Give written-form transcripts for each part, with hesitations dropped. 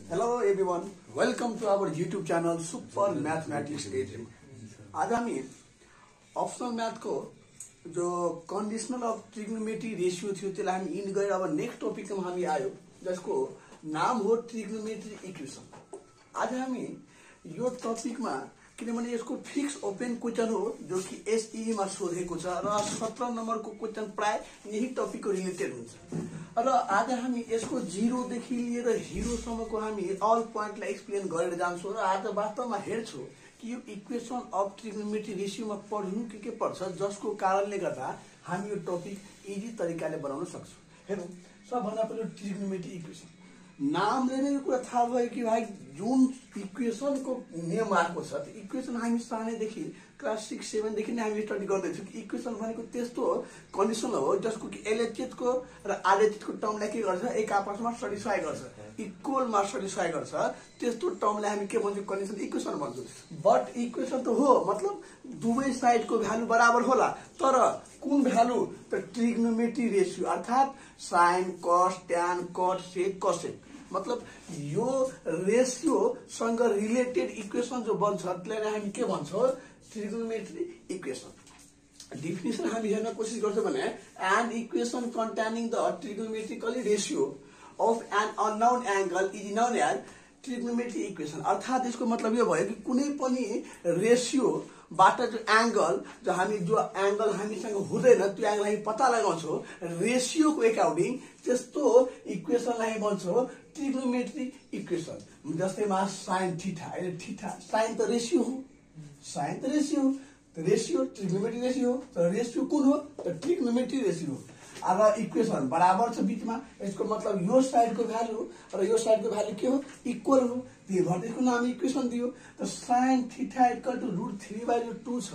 Hello everyone, welcome to our YouTube channel Super Mathematics AGM. आज हामी optional math को जो कंडीशनल ऑफ ट्रिग्नोमेट्री रेशियो थियो त्यसलाई हामी इन गरेर अब नेक्स्ट टपिक में हामी आयो जसको नाम हो ट्रिग्नोमेट्री इक्वेशन। आज हामी यो टपिक में किनभने यसको फिक्स ओपन क्वेश्चन हो जो कि एसई में सोधेको छ र 17 नंबर को क्वेश्चन प्राय यही टपिक को रिलेटेड हुन्छ र आज हामी यसको 0 देखि लिएर हिरो सम्मको हामी अल पोइन्टलाई एक्सप्लेन गरेर जान्छौं र आज वास्तवमा हेर्छौं कि यो इक्वेशन अफ ट्रिग्नोमेट्री रेशियो में पढ्नु के पर्छ जसको कारणले गर्दा हामी यो टपिक इजी तरिकाले बनाउन सक्छौं। हेरौं, सबभन्दा पहिलो ट्रिग्नोमेट्री इक्वेशन नामले नै कुरा थाहा भयो कि भाइ जुन इक्वेशन को नियम आएको छ त्यो इक्वेशन हामी सानैदेखि क्लास 6 7 देखि नै हामी स्टडी गर्दैछौं कि इक्वेशन भनेको त्यस्तो कन्डिसन हो जसको कि एलएचएच को र आरएचएच को टर्मलाई के गर्छ एक आपसमा सटिस्फाई गर्छ, इक्वल मा सटिस्फाई गर्छ। त्यस्तो टर्मलाई हामी के भन्छौं कन्डिसन इक्वेशन भन्छौं। बट इक्वेशन त हो मतलब दुवै साइड को भ्यालु बराबर होला तर कुन भ्यालु त ट्रिग्नोमेट्री रेशियो अर्थात sin cos tan cot sec cosec मतलब यो रेशियो सँग रिलेटेड इक्वेशन जो बन्छ त्यसलाई हामी के भन्छौं ट्रिग्नोमेट्री इक्वेशन। डेफिनेसन हामी हेर्न कोशिश गर्छौं भने an equation containing the trigonometrically ratio of an unknown angle is known as trigonometry equation. अर्थात यसको मतलब यो भयो कि कुनै पनि रेशियो बाट जो एंगल जो हामीसँग हुँदैन त्यो एंगल हामी पत्ता लगाउँछौं रेशियो को अकॉर्डिंग त्यस्तो इक्वेशनलाई भन्छौं ट्रिग्नोमेट्री इक्वेशन। जस्तैमा sin थीटा, थीटा sin त रेशियो हो, sin त रेशियो हो, रेशियो ट्रिग्नोमेट्री रेशियो हो, तर रेशियो कुन हो त ट्रिग्नोमेट्री रेशियो हो। अब इक्वेशन बराबर छ बीचमा, यसको मतलब यो साइड को भ्यालु र यो साइड को भ्यालु के हो इक्वल हो, त्यही भएर यसको नाम इक्वेशन दियो। त sin थीटा इक्वल टु √3/2 छ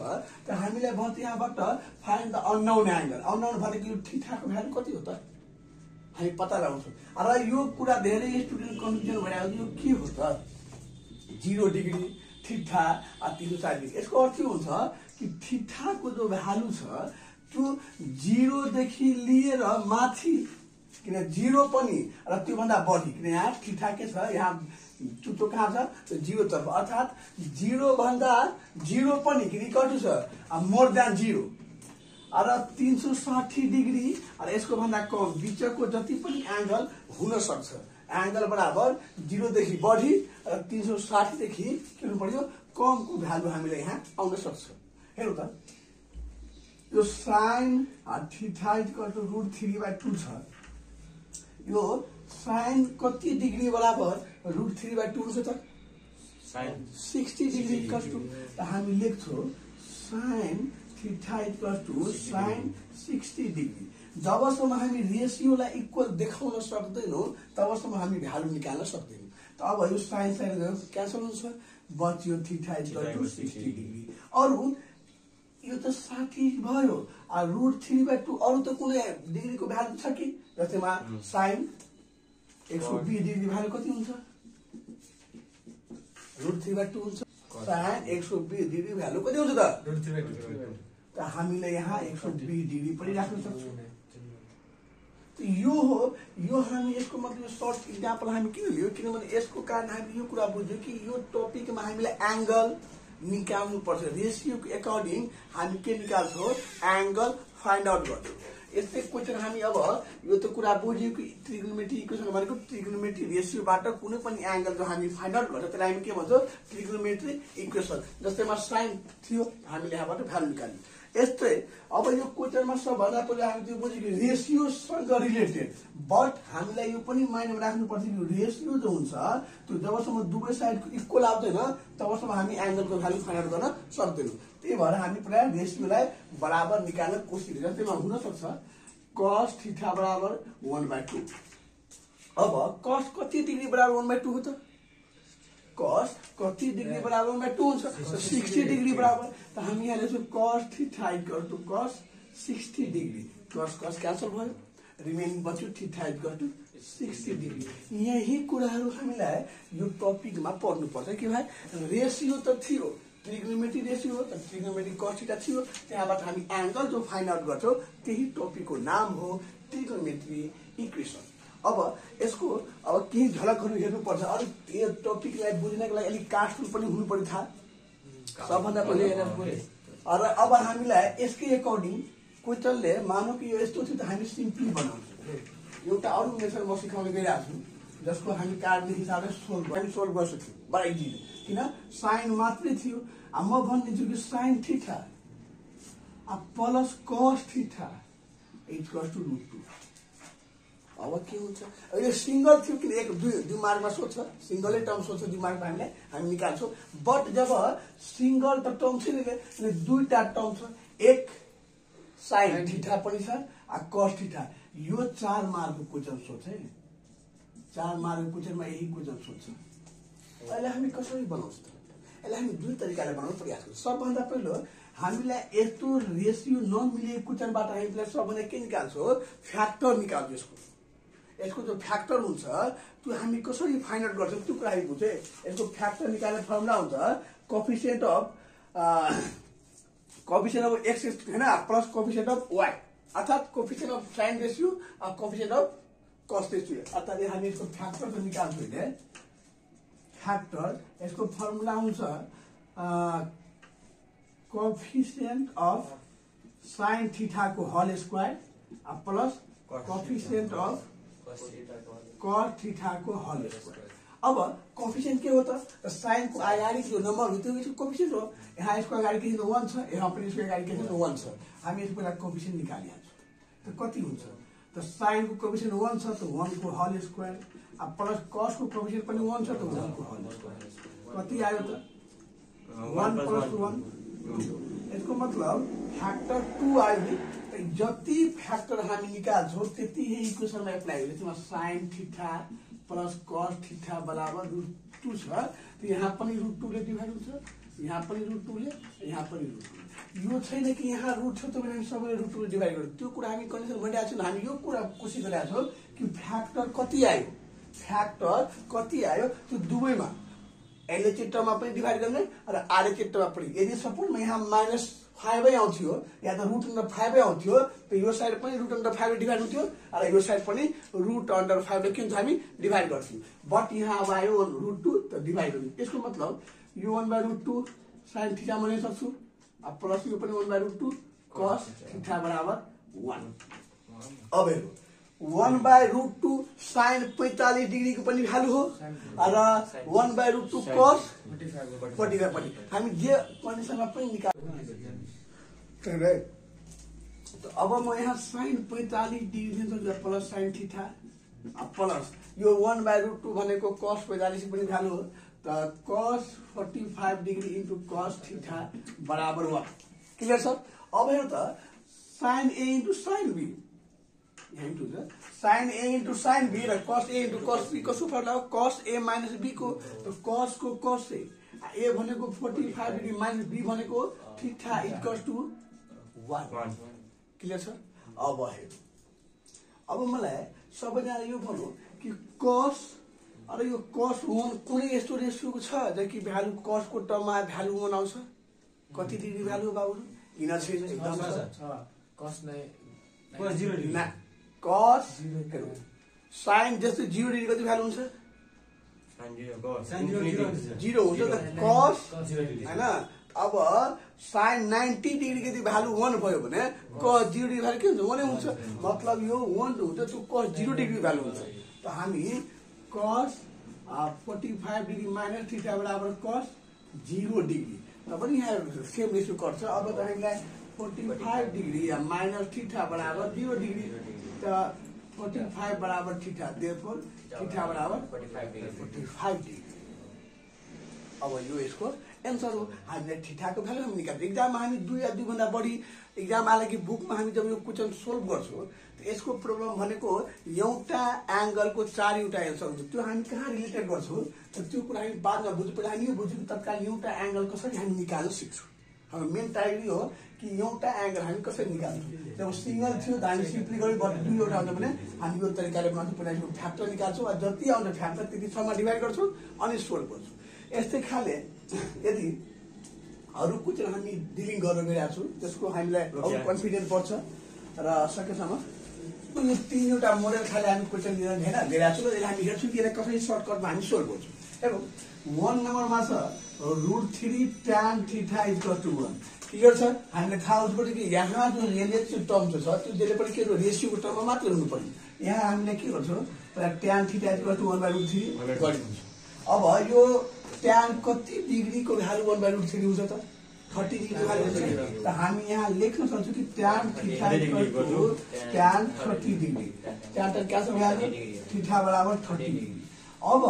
त हामीलाई भन्छ यहाँबाट find the unknown angle. Unknown भनेको यो थीटा को भ्यालु कति हो त हामी पत्ता लगाउँछौं। र यो कुरा धेरै स्टुडेन्ट कन्फ्युजन भइरहेको यो के हो त 0 डिग्री थीटा 360 डिग्री। यसको अर्थ के हुन्छ कि थीटा को जो भ्यालु छ त्यो 0 देखि लिएर माथि किन 0 पनि र त्यो भन्दा बढी किन यहाँ थीटा के छ यहाँ चुटो कहाँ छ 0 तर्फ अर्थात 0 भन्दा 0 पनि किन इक्वल टु छ मोर देन 0 र 360 डिग्री र यसको भन्दा कम बीचको जति पनि एंगल हुन सक्छ। एंगल बराबर 0 देखि बढी र 360 देखि के हुनु पर्यो कम को भ्यालु हामीले यहाँ आउन सक्छ। हेरौं त यो sin थीटा इक्वल टु √3/2 छ। यो sin कति डिग्री बराबर √3/2 छ त sin 60 डिग्री इक्वल टु त हामी लेख्छौं sin theta equal to sin 60 degree. जबसम्म हामी रेशियोलाई इक्वल देखाउन सक्दैनौं तबसम्म हामी भ्यालु निकाल्न सक्दैनौं। त अब यो sin क्यान्सल हुन्छ बच्यो थीटा इक्वल टु 60 डिग्री। अरु यो त 60 भयो √3/2 अरु त कुनै डिग्री को भ्यालु छ कि जस्तैमा sin 120 डिग्री भ्यालु कति हुन्छ √3/2 हुन्छ। sin 120 डिग्री भ्यालु कति हुन्छ त √3/2 त हामीले यहाँ 120 डिग्री पनि राख्न सक्छौं। यो हो यो हामी यसको मतलब सर्ट एक्जाम्पल हामी किन लियो किनभने यसको कारण हामी यो कुरा बुझ्यौ कि यो टपिक मा हामीले एंगल निकाल्नु पर्छ। रेशियो को अकॉर्डिंग हामी के निकाल्छौं एंगल फाइन्ड आउट गर्छौं। यस्तै क्वेशन हामी अब यो त कुरा बुझ्यौ कि ट्रिग्नोमेट्री इक्वेशन भनेको ट्रिग्नोमेट्री रेशियो बाट कुनै पनि एंगल जो हामी फाइन्ड आउट गर्छ त्यसलाई हामी के भन्छौं ट्रिग्नोमेट्री इक्वेशन। जस्तैमा sin थियो हामीले यहाँबाट भ्यालु निकाल्यौं। यस्तै अब यो क्वेशनमा सबभन्दा पहिला हामी त्यो बुझ्यौ कि रेशियो सँग रिलेटेड बट हामीलाई यो पनि माइन्डमा राख्नु पर्छ कि रेशियो जो हुन्छ त्यो जबसम्म दुवै साइडको इक्वल आउँदैन तबसम्म हामी एंगलको भ्यालु फाइन्ड आउट गर्न सक्दैनौं। त्यही भएर हामी प्राय रेशियोलाई बराबर निकाल्न कोसिस गर्छौं। जस्तैमा हुन सक्छ cos थीटा बराबर 1/2। अब cos कति डिग्री बराबर 1/2 हो त cos कति डिग्री बराबर 1/2 हुन्छ 60 डिग्री बराबर। त हामी यहाँ लेख्छौं cos theta equal to cos 60 degree. cos cancel भयो रिमेनिङ बच्यो थीटा इक्वल टु 60 डिग्री। यही कुराहरु हामीलाई यो टपिकमा पढ्नु पर्छ कि भाइ रेशियो त थियो ट्रिग्नोमेट्री रेशियो हो त ट्रिग्नोमेट्री cos थीटा थियो त्यहाँबाट हामी एंगल जो फाइन्ड आउट गर्छौं त्यही टपिकको नाम हो ट्रिग्नोमेट्री इक्वेशन। अब यसको अब केही झलकहरू हेर्नुपर्छ। अरू यो टपिकलाई बुझ्नको लागि अलिक कास्टफुल पनि हुनु पर्यो थाहा सबभन्दा पहिले र अब हामीलाई यसकै एकर्डिङ क्वेसनले मानौ कि यो यस्तो थियो त हामी सिम्पली बनाउँछौँ। एउटा अरू मेथड म सिकाउन गइरहेको छु जसको हामी कार्डले हिसाबले सोल्भ गर्न सक्छौँ बडा इजी। किन साइन मात्रै थियो। म भनिदिन्छु कि sine theta plus cos theta equals to √2। अब के हुन्छ यो सिंगल थियो कि एक दुई मार्कमा सोध्छ सिंगलै टर्म सोध्छ 2 मार्कमा हामी निकाल्छौँ। बट जब सिंगल त टर्म छैन अनि दुईटा टर्म छ एक साइन थीटा पनि छ कस थीटा यो 4 मार्कको क्वेसन सोध्छ है 4 मार्कको क्वेसनमा यही क्वेसन सोध्छ। अहिले हामी कसरी बनाउँछ त यसलाई हामी दुई तरिकाले बनाउन प्रयास गर्छौँ। सबभन्दा पहिलो हामीलाई यस्तो रेसियो नमिलेको क्वेसनबाट हामीलाई सबभन्दा के निकाल्छौँ फ्याक्टर निकाल्छौँ। यसको जो फ्याक्टर हुन्छ त्यो हामी कसरी फाइन्ड आउट गर्छौँ त्यो कुरा हामी बुझ्छौँ। यसको फ्याक्टर निकाल्ने फर्मुला हुन्छ कोफिसिएन्ट अफ एक्स हैन प्लस कोफिसिएन्ट अफ वाई अर्थात coefficient of sign ratio coefficient of कस रेसियो अर्थात हामी यसको फ्याक्टर त निकाल्छौँ हैन। फ्याक्टर यसको फर्मुला हुन्छ कोफिसिएन्ट अफ साइन थीटा को whole square plus coefficient of cos theta को होल स्क्वायर। अब कोफिसिएन्ट के हो त साइन को अगाडि जो नम्बर हो त्यो यसको कोफिसिएन्ट हो। यहाँ यसको अगाडि के छ 1 छ यहाँ पनि यसको अगाडि के छ 1 छ। हामी यसको पहिला कोफिसिएन्ट निकालिहाल्छौँ त कति हुन्छ त साइन को कोफिसिएन्ट 1 छ त 1 को होल स्क्वायर प्लस कस को कोफिसिएन्ट पनि 1 छ त 1 को होल स्क्वायर कति आयो त 1 प्लस 1 यसको मतलब फ्याक्टर 2 आयो नि। जति फ्याक्टर हामी निकाल्छौँ त्यति यही इक्वेसनमा एप्लाई हुन्छ। त्यसमा sign theta plus cos theta बराबर √2 छ त यहाँ पनि √2 ले डिभाइड हुन्छ यहाँ पनि √2 ले यहाँ पनि √2 यो छैन कि यहाँ रुट छ त हामी सबैले √2 ले डिभाइड गर्छौँ। त्यो कुरा हामी कन्डिसन भनिरहेको छौँ हामी यो कुरा कोसिस गरिरहेको छौँ कि फ्याक्टर कति आयो त्यो दुवैमा एलए चित्तमा पनि डिभाइड गर्ने र आरए चित्तमा पनि। यदि सपोजमा यहाँ -5 आउँथ्यो या त √5 आउँथ्यो त यो साइड पनि √5 डिभाइड हुन्थ्यो र यो साइड पनि √5 ले के हुन्छ हामी डिभाइड गर्थ्यौँ। बट यहाँ अब आयो √2 त डिभाइड हुने। यसको मतलब यो 1/√2 साइन थीटा मान्न सक्छु प्लस यो पनि 1/√2 कस थीटा बराबर 1। अब हेर्नु 1/√2 साइन 45 डिग्री को पनि भ्यालु हो र 1/√2 कस 45 पनि हामी जे कन्डिसनमा पनि निकाल्छौँ। अब म यहाँ साइन 45 डिग्री दिन्छु प्लस साइन थीटा प्लस यो 1/√2 भनेको कस 45 पनि भ्यालु हो त कस 45 डिग्री इन्टु कस थीटा बराबर 1। क्लियर छ। अब हेर्नु त sine A into sine B sine A into sine B र cos A into cos B को फर्मुला हो कस ए माइनस बी को कस को कस ए भनेको 45 डिग्री माइनस बी भनेको थीटा इक्वल्स टु 1। क्लियर छ। अब हेर्नु अब मलाई सबैजनाले यो भन्नु कि कस अरे यो कस 1 कुनै यस्तो रेसियोको छ जकि भ्यालु कस को टर्ममा भ्यालु 1 आउँछ कति डिग्री भ्यालु बाबु किन छैन एकदम छ कस नै कस 0 डिग्री न कस साइन जस्तो 0 डिग्री कति भ्यालु हुन्छ साइन 0 हुन्छ त कस हैन। अब साइन 90 डिग्री यदि भ्यालु 1 भयो भने कस 0 डिग्री भ्यालु के हुन्छ 1 हुन्छ। मतलब यो 1 हुन्छ त्यो कस 0 डिग्री भ्यालु हुन्छ। त हामी कस 45 डिग्री माइनस थीटा बराबर कस 0 डिग्री त पनि यहाँ सेम रेसियो गर्छ। अब त हामीलाई 45 डिग्री या माइनस थीटा बराबर 0 डिग्री त 45 बराबर थीटा देयरफोर थीटा बराबर 45 डिग्री। अब यो यसको एन्सर हो। हामीले थीटाको भ्यालु हामी निकाल्छौँ। एक्जाममा हामी 2 या 2 भन्दा बढी एक्जाम हालाकि बुकमा हामी जब यो क्वेसन सोल्भ गर्छौँ त यसको प्रब्लम भनेको एउटा एंगलको 4 एउटा एन्सर हुन्छ। त्यो हामी कहाँ रिलेटेड गर्छौँ त त्यो कुरा हामी बादमा बुझ्नु पर्यो। हामी यो बुझ्नु तत्काल एउटा एंगल कसरी हामी निकाल्न सिक्छौँ। हाम्रो मेन टाइप यो हो कि एउटा एंगल हामी कसरी निकाल्छौँ। जब सिंगल थियो त हामी सिम्पली गरी बट 2 एउटा आउँछ भने हामी यो तरिकाले बनाउँछौँ। पहिला यो फ्याक्टर निकाल्छौँ र जति आउँछ फ्याक्टर त्यति 6 मा डिभाइड गर्छौँ अनि सोल्भ गर्छौँ। यस्तै खाले यदि अरू क्वेसन हामी डिलिङ गर्न गइरहेको छौँ त्यसको हामीलाई अरू कन्फिडेन्स बढ्छ र सकेसम्म यो तीनवटा मोडल खाली हामी क्वेसन लिएर हैन धेरै छु र हामी हेर्छौँ कि यसलाई कसरी सर्टकटमा हामी सोल्भ गर्छौँ। हेरौँ 1 नम्बरमा छ √3 tan थीटा = 1। क्लियर छ? हामीले थाहा हुनुपर्छ कि यहाँ जो रिलेटिभ टर्म छ त्यो जहिले पनि के रेशियोको टर्ममा मात्र हुनु पर्यो। यहाँ हामीले के गर्छौँ tan थीटा = 1/√3 गरिदिन्छौँ। अब यो tan कति डिग्रीको भ्यालु 1/√3 हुन्छ त 30 डिग्री भ्यालु हुन्छ। त हामी यहाँ लेख्न सक्छौँ कि tan theta = tan 30 degree. tan cancel भइहाल्यो थीटा बराबर 30 डिग्री। अब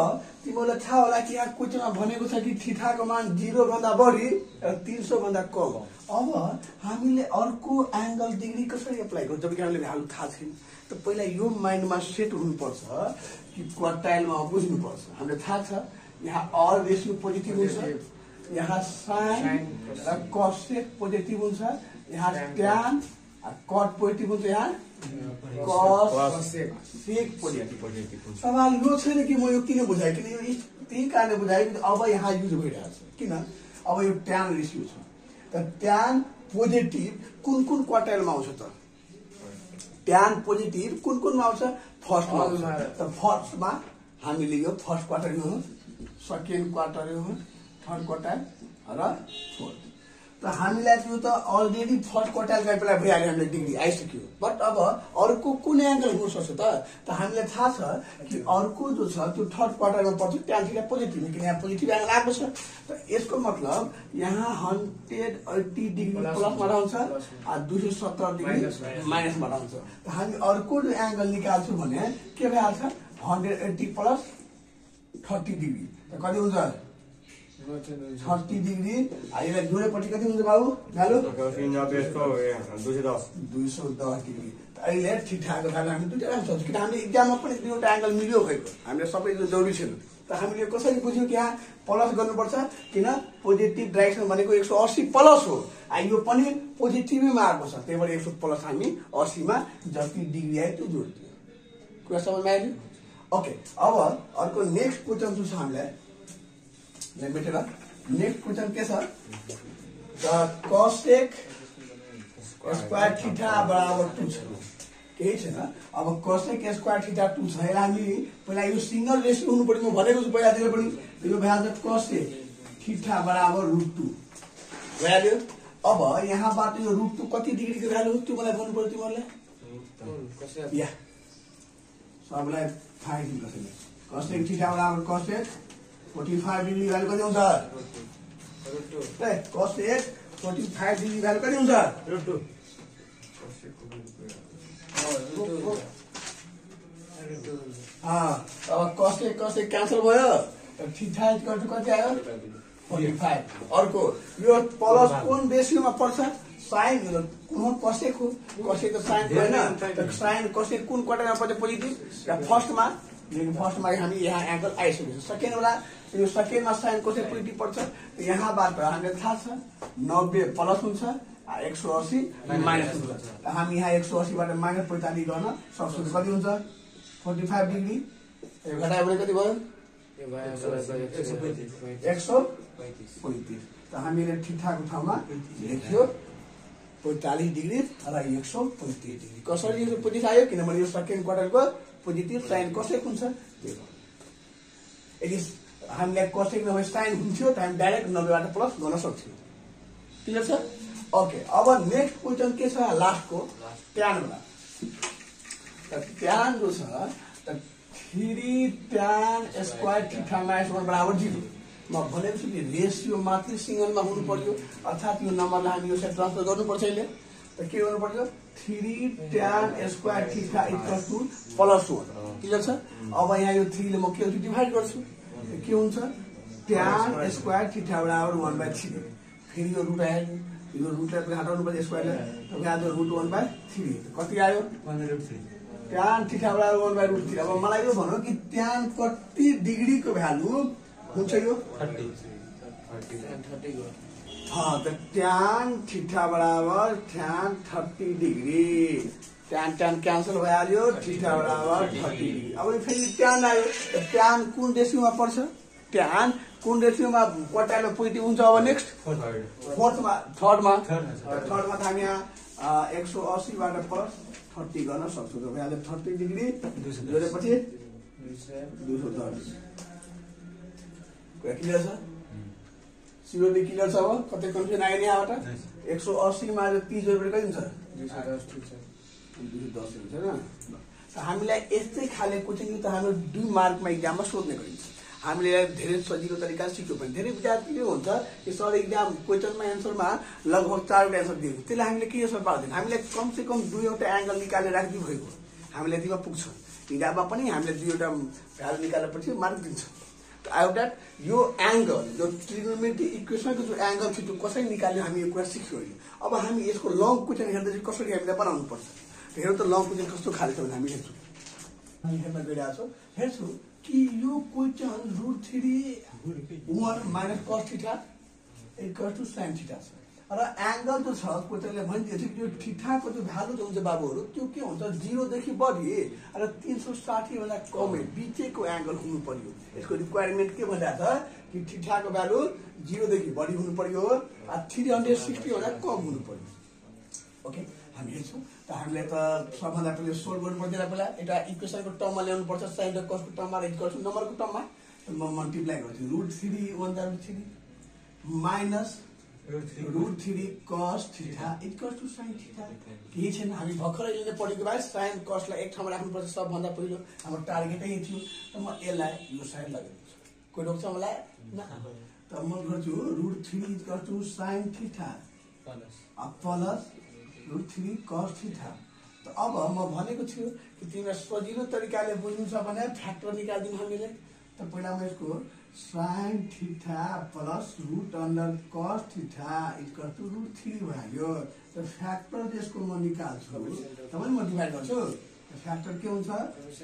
तिमीलाई थाहा होला कि यहाँ क्वेसनमा भनेको छ कि थीटाको मान 0 भन्दा बढी र 300 भन्दा कम। अब हामीले अर्को एंगल डिग्री कसरी एप्लाई गर्छौँ जबकि हामीले भ्यालु थाहा छैन। त पहिला यो माइन्डमा सेट हुनुपर्छ कि क्वार्टाइलमा बुझ्नुपर्छ। हामीले थाहा छ यहाँ अल रेशियो पोजिटिभ हुन्छ, यहाँ साइन र कसेक पोजिटिभ हुन्छ, यहाँ ट्यान कट पोजिटिभ हुन्छ, यहाँ कसेक पोजिटिभ। सवाल यो छैन कि म यो किन बुझाएँ किन यो त्यही कारणले बुझाएँ कि अब यहाँ युज भइरहेछ। किन अब यो ट्यान रेशियो छ त ट्यान पोजिटिभ कुन कुन क्वार्टाइलमा आउँछ त ट्यान पोजिटिभ कुन कुनमा आउँछ फर्स्टमा आउँछ। त फर्स्टमा हामीले यो फर्स्ट क्वार्टर हो, सेकेन्ड क्वार्टर हो, थर्ड क्वार्टर र फोर्थ। त हामीलाई त्यो त अलरेडी फर्स्ट क्वार्टाइलका बेला भइहाल्यो हामीले डिग्री आइसक्यो। बट अब अर्को कुन एंगल हुन सक्छ त हामीलाई थाहा छ कि अर्को जो छ त्यो थर्ड क्वार्टरमा पर्छ ट्यान थीटा पोजिटिभ किन यहाँ पोजिटिभ एंगल आएको छ। त यसको मतलब यहाँ 180 डिग्री प्लसमा रहन्छ र 270 डिग्री माइनसमा रहन्छ। त हामी अर्को जो एंगल निकाल्छौँ भने के भइहाल्छ 180 प्लस 30 डिग्री। त कति हुन्छ 30 डिग्री। यसलाई जोडेपछि कति हुन्छ बाबु भ्यालु 210 डिग्री। त अहिले ठिकठाकको भ्यालु हामी दुईटा राख्न सक्छौँ किन हामीले इक्जाममा पनि दुईवटा एंगल मिल्यो खैको हामीले सबै जरुरी छैन। त हामीले कसरी बुझ्यौँ कि यहाँ प्लस गर्नुपर्छ किन पोजिटिभ डाइरेक्सन भनेको 180 प्लस हो। यो पनि पोजिटिभमा आएको छ त्यही भएर 100 प्लस हामी 80 मा जति डिग्री आयो त्यो जोड्दियो। कुरा समझमा आयो? ओके अब अर्को नेक्स्ट क्वेसन छ हामीलाई बेटेर नेक्स्ट क्वेसन के छ द कोसेक स्क्वायर थीटा बराबर 2 छ केही छैन। अब कोसेक स्क्वायर थीटा 2 छ यसलाई हामी पहिला यो सिंगल रेशियो हुनु पर्यो। म भनेको छु पहिला त्यसले पनि यो भ्यालु कोसेक थीटा बराबर √2 भ्यालु। अब यहाँबाट यो √2 कति डिग्रीको भ्यालु हो त्यो मलाई भन्नु पर्यो तिमीहरुले या सबलाई थाहा छ कसैले कोसेक थीटा बराबर कोसेक 45 डिग्री भ्यालु कति हुन्छ √2 ए कोसेक 45 डिग्री भ्यालु कति हुन्छ √2 अब कोसेक कोसेक क्यान्सल भयो थीटा कति आयो 45। अर्को यो प्लस कुन रेशियोमा पर्छ साइन कुन कोसेक हो कोसेक त साइन हैन त साइन कोसेक कुन क्वार्टरमा पर्छ पोजिटिभ र फर्स्टमा फर्स्टमा हामी यहाँ एंगल आइसकेको छ। सेकेन्ड वाला यो सेकेन्डमा साइन कोसेक पोजिटिभ पर्छ यहाँबाट हामीले थाहा छ 90 प्लस हुन्छ 180 माइनस हुन्छ। हामी यहाँ 180 बाट माइनस 45 गर्न सक्छौँ कति हुन्छ 45 डिग्री घटायो भने कति भयो 135। त हामीले ठिकठाकको ठाउँमा लेख्यो 45 डिग्री र 135 डिग्री। कसरी 135 आयो किनभने यो सेकेन्ड क्वार्टरको पोजिटिभ साइन कोसेक हुन्छ त्यही हो। यदि हामीले कोसेक नभए साइन हुन्थ्यो त हामी डाइरेक्ट 90 बाट प्लस गर्न सक्थ्यौँ। क्लियर छ? ओके अब नेक्स्ट क्वेसन के छ लास्टको ट्यान वाला। त ट्यान जो छ त 3 tan स्क्वायर थीटा माइनस 1 बराबर 0। म भनेको छु कि रेशियो मात्रै सिंगलमा हुनु पर्यो अर्थात् यो नम्बरलाई हामी यसरी ट्रान्सफर गर्नुपर्छ। अहिले त के गर्नु पर्यो 3 tan स्क्वायर थीटा = +1। क्लियर छ? अब यहाँ यो 3 ले म के डिभाइड गर्छु के हुन्छ tan स्क्वायर थीटा बराबर 1/3। फेरि यो रुट आयो यो रुटलाई पनि हटाउनु पर्छ स्क्वायरलाई त यहाँ √ 1/3 कति आयो 1/3 tan थीटा बराबर 1/√3। अब मलाई यो भन्नु कि tan कति डिग्रीको भ्यालु हुन्छ यो 30 त tan थीटा बराबर tan 30 डिग्री tan क्यान्सल भइहाल्यो थीटा बराबर 30 डिग्री। अब फेरि tan आयो tan कुन रेशियोमा पर्छ tan कुन रेशियोमा क्वार्टाइलमा पोजिटिभ हुन्छ। अब नेक्स्ट थर्डमा त हामी यहाँ 180 बाट प्लस 30 गर्न सक्छु। त भइहाल्यो 30 डिग्री जोडेपछि 210। क्लियर छ? सिओडी क्लियर छ? अब कतै कन्फ्युजन आएन यहाँबाट? 180 मा 30 जोडेपछि कति हुन्छ? 210 हुन्छ हैन? हामीलाई यस्तै खाले कोचिङ त हाम्रो 2 मार्कमा एक्जाममा सोध्ने गरिन्छ। हामीले धेरै सजिलो तरिका सिक्यो भने धेरै विद्यार्थीले हुन्छ कि सर एक्जाम क्वेशनमा एन्सरमा लगभग 4 वटा एन्सर दिएको, त्यसलाई हामीले के यसो पाउँदैन। हामीलाई कमसे कम 2 वटा एंगल निकालेर राख्दिनु भएको, हामीले यतिमा पुग्छ। इन्डियामा पनि हामीले 2 वटा भ्यालु निकालेपछि मार्क दिन्छ। आई होप द्याट यो एंगल जो ट्रिग्नोमेट्री इक्वेसनको जो एंगल छ त्यो कसरी निकाल्ने हामी यो कुरा सिक्यो अहिले। अब हामी यसको लङ क्वेशन हेर्दा चाहिँ कसरी हामीले बनाउनु पर्छ। हेरौँ त लङ क्वेशन कस्तो खाले छ भने हामी हेर्छौँ। हामी हेर्न गइरहेको छौँ, हेर्छु कि यो question √3 minus cos theta equal to sin theta छ र एंगल जो छ क्वेशनले भनिदिएको छ यो थीटाको जो भ्यालु जो हुन्छ बाबुहरू त्यो के हुन्छ 0 देखि बढी र 360 भन्दा कम बीचको एंगल हुनु पर्यो। यसको रिक्वायरमेन्ट के भनिरहेको छ कि थीटाको भ्यालु 0 देखि बढी हुनु पर्यो र 360 भन्दा कम हुनु पर्यो। ओके, हामी हेर्छौँ त हामीले त सबभन्दा पहिले सोल्भ गर्नु पर्दैन। पहिला एउटा इक्वेसनको टर्ममा ल्याउनु पर्छ, साइन र कसको टर्ममा र इक्वल टु नम्बरको टर्ममा म मल्टिप्लाई गर्छु। √3 1/3 minus √3 cos theta equal to sin theta. केही छैन, हामी भर्खरै यसले पढेको भए साइन कसलाई एक ठाउँमा राख्नुपर्छ सबभन्दा पहिलो। हाम्रो टार्गेटै यही थियो। त म यसलाई यो साइड लगाइदिन्छु। कोही रोक्छ मलाई? न। त म गर्छु √3 equal to sin theta plus √3 cos theta. त अब म भनेको छु कि तिमीलाई सजिलो तरिकाले बुझ्नु छ भने फ्याक्टर निकाल्दिनु हामीले। त पहिला म यसको sin theta plus √cos theta equal to √3 भयो। त फ्याक्टर यसको म निकाल्छु, तपाईँ म डिभाइड गर्छु। फ्याक्टर के हुन्छ?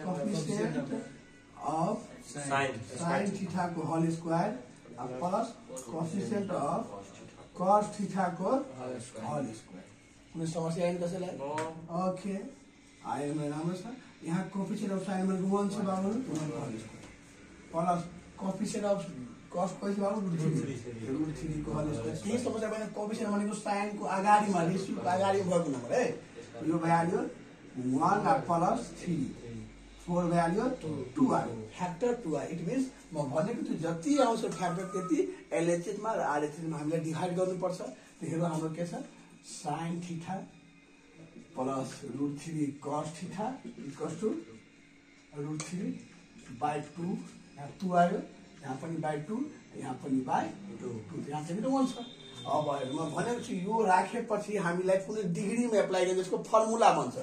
कोएफिसिएन्ट अफ sin थीटा को whole square plus coefficient of cos theta को होल स्क्वायर। कुनै समस्या आएन कसैलाई? ओके, आयो भने राम्रो छ। यहाँ कोएफिसिएन्ट अफ sin भनेको 1 छ बाबु, 1 को whole square plus coefficient of cos कति बाबु √3 को होल स्क्वायर। के समस्या भएन? कोएफिसिएन्ट भनेको sin को अगाडिमा रेशियोको अगाडि भएको नम्बर है। यो भ्यालु 1 प्लस 3 4 भ्यालु 2 आयो, फ्याक्टर 2 आयो। इट मिन्स म भनेको छु जति आउँछ फ्याक्टर त्यति एलएचएस मा र आरएचएस मा हामीले डिभाइड गर्नुपर्छ। त्यसैले हाम्रो के छ sin theta plus √3 cos theta equal to √3/2। यहाँ 2 आयो, यहाँ पनि /2, यहाँ पनि /2, यहाँ चाहिँ 1 छ। अब म भनेको छु यो राखेपछि हामीलाई कुनै डिग्रीमा एप्लाई गर्ने यसको फर्मुला भन्छ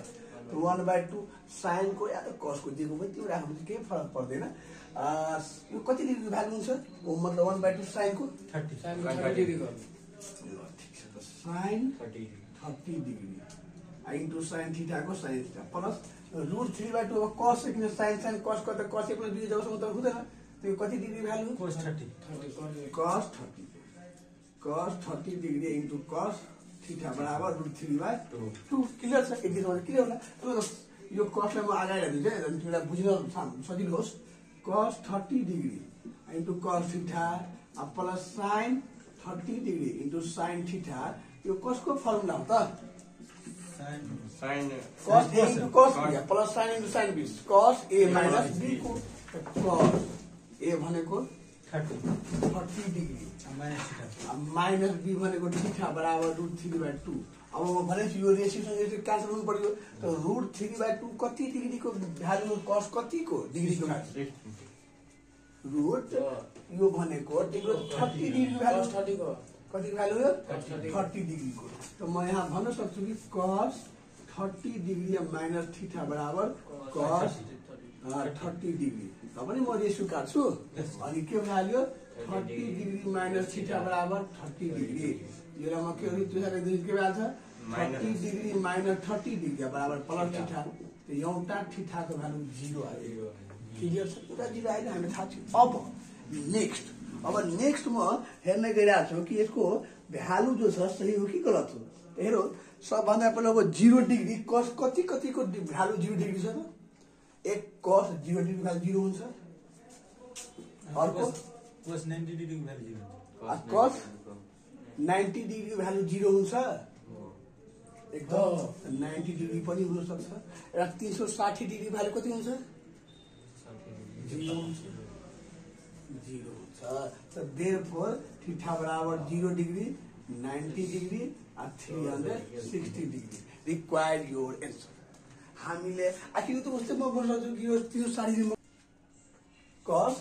1/2 sin को या त cos को दिएको पनि त्यो राख्नु केही फरक पर्दैन। यो कति डिग्री भ्यालु हुन्छ? मतलब 1/2 sin को 30 डिग्री गर्नु। ठीक छ, त sin 30 degree into sin theta को sin थीटा प्लस √3/2 अब cos किन sin cos को त cos प्लस 2 जबसम्म त हुँदैन। त्यो कति degree value? cos 30 degree into cos theta बराबर √3/2। क्लियर छ? यति क्लियर होला? यो cosलाई म अगाडि राख्दिन्छु है, तिमीलाई बुझ्न सजिलो होस्। cos 30 degree into cos theta plus sin 30 degree into sin theta. यो कसको फर्मुला हो त? cos a into cos b plus sin into sin b। cos a minus b को cos a भनेको 30 डिग्री माइनस b भनेको theta बराबर √3/2। अब म भनेछु यो रेशियोसँग यसले क्यान्सल हुनु पर्यो। त √3/2 कति डिग्रीको भ्यालु? cos कतिको डिग्रीको भ्यालु? यो भनेको 30 डिग्री भ्यालु। कति भ्यालु हो? 30 डिग्रीको। त म यहाँ भन्न सक्छु कि cos 30 डिग्री माइनस थीटा बराबर cos 30 डिग्री। त पनि म रेशियो काट्छु अनि के भ्यालु? 30 डिग्री माइनस थीटा बराबर 30 डिग्री। यसलाई म के त्यो के भ्यालु छ? 30 डिग्री माइनस 30 डिग्री बराबर प्लस थीटा। त एउटा थीटाको भ्यालु 0 आयो। क्लियर छ? पुरा 0 आयो, हामीले थाहा छ। अब नेक्स्ट म हेर्न गइरहेको छु कि यसको भ्यालु जो छ सही हो कि गलत हो। हेरौ, सबभन्दा पहिला अब 0 डिग्री cos कतिको भ्यालु 0 डिग्री छ त? एक cos 0 डिग्री भ्यालु 0 हुन्छ। अर्को cos 90 डिग्री भ्यालु 0 हुन्छ। cos 90 डिग्री भ्यालु 0 हुन्छ। एकदम 90 डिग्री पनि हुन सक्छ र 360 डिग्री भ्यालु कति हुन्छ 0 हुन्छ therefore theta बराबर 0 degree 90 degree and 360 degree require your answer हामीले आखिर त उस्तै म बोल्न सक्छु कि यो 360 डिग्री cos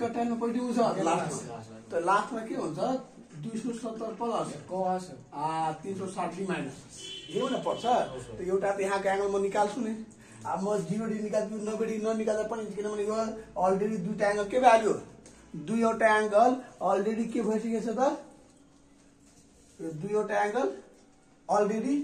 का टाइममा पहिले हुन्छ लास्टमा त लास्टमा के हुन्छ 270 प्लस cos 360 माइनस यो हुन पर्छ त एउटा त यहाँको एंगल म निकाल्छु नि अब म 0 डिग्री निकाल्छु 90 डिग्री ननिकाल्दा पनि किनभने यो अलरेडी दुईटा एंगल के भ्यालु दुईवटा एंगल अलरेडी के भइसकेको छ त यो दुईवटा एंगल अलरेडी